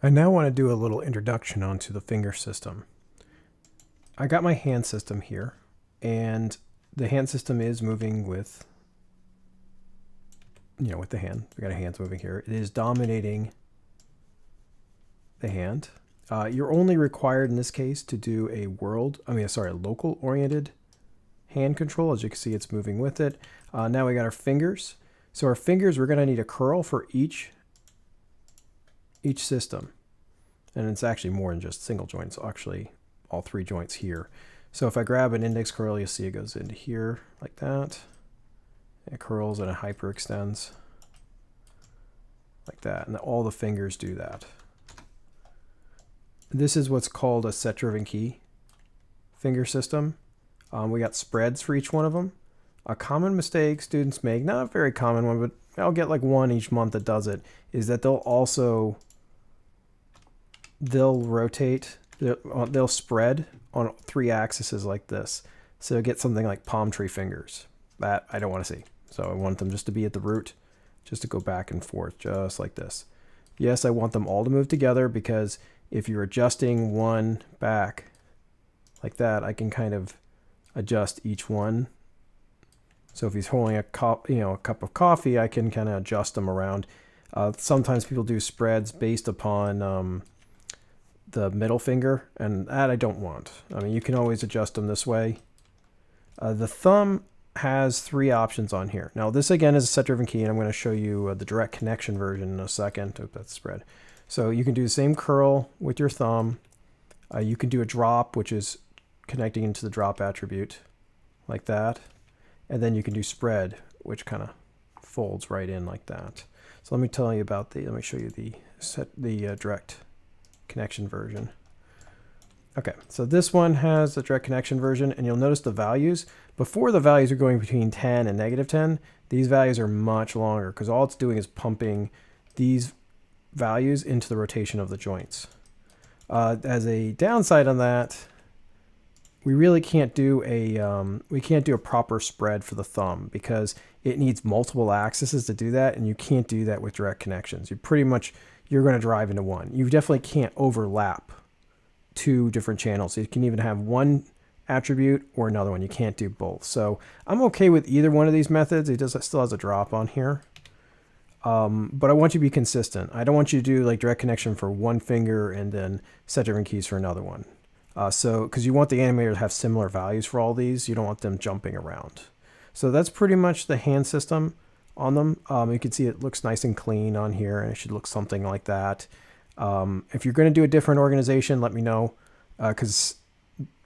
I now want to do a little introduction onto the finger system. I got my hand system here, and the hand system is moving with, with the hand. We got a hand moving here. It is dominating the hand. You're only required in this case to do a local oriented hand control. As you can see, it's moving with it. Now we got our fingers. So our fingers, we're going to need a curl for each system. And it's actually more than just single joints, actually all three joints here. So if I grab an index curl, you'll see it goes into here like that. It curls and it hyperextends like that. And all the fingers do that. This is what's called a set-driven key finger system. We got spreads for each one of them. A common mistake students make, not a very common one, but I'll get like one each month that does it, is that they'll rotate, they'll spread on 3 axes like this. So you'll get something like palm tree fingers. That I don't want to see. So I want them just to be at the root, just to go back and forth, just like this. Yes, I want them all to move together, because if you're adjusting one back like that, I can kind of adjust each one. So if he's holding a cup of coffee, I can kind of adjust them around. Sometimes people do spreads based upon the middle finger, and that I don't want. I mean, you can always adjust them this way. The thumb has 3 options on here. Now this again is a set-driven key, and I'm going to show you the direct connection version in a second. Oh, that's spread. So you can do the same curl with your thumb. You can do a drop, which is connecting into the drop attribute like that. And then you can do spread, which kind of folds right in like that. So let me tell you about let me show you the direct connection version. Okay, so this one has the direct connection version, and you'll notice the values. Before, the values are going between 10 and -10. These values are much longer, because all it's doing is pumping these values into the rotation of the joints. As a downside on that, we really can't do a proper spread for the thumb, because it needs multiple axes to do that, and you can't do that with direct connections. You're going to drive into one. You definitely can't overlap 2 different channels. You can even have one attribute or another one. You can't do both. So I'm okay with either one of these methods. It still has a drop on here. But I want you to be consistent. I don't want you to do like direct connection for one finger and then set-driven keys for another one. Because you want the animator to have similar values for all these. You don't want them jumping around. So that's pretty much the hand system on them. You can see it looks nice and clean on here, and it should look something like that. If you're going to do a different organization, let me know, because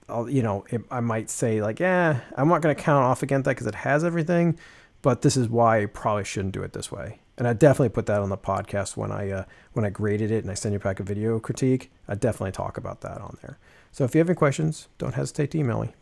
I might say like, I'm not going to count off against that because it has everything, but this is why I probably shouldn't do it this way. And I definitely put that on the podcast when I graded it and I send you back a video critique. I definitely talk about that on there. So if you have any questions, don't hesitate to email me.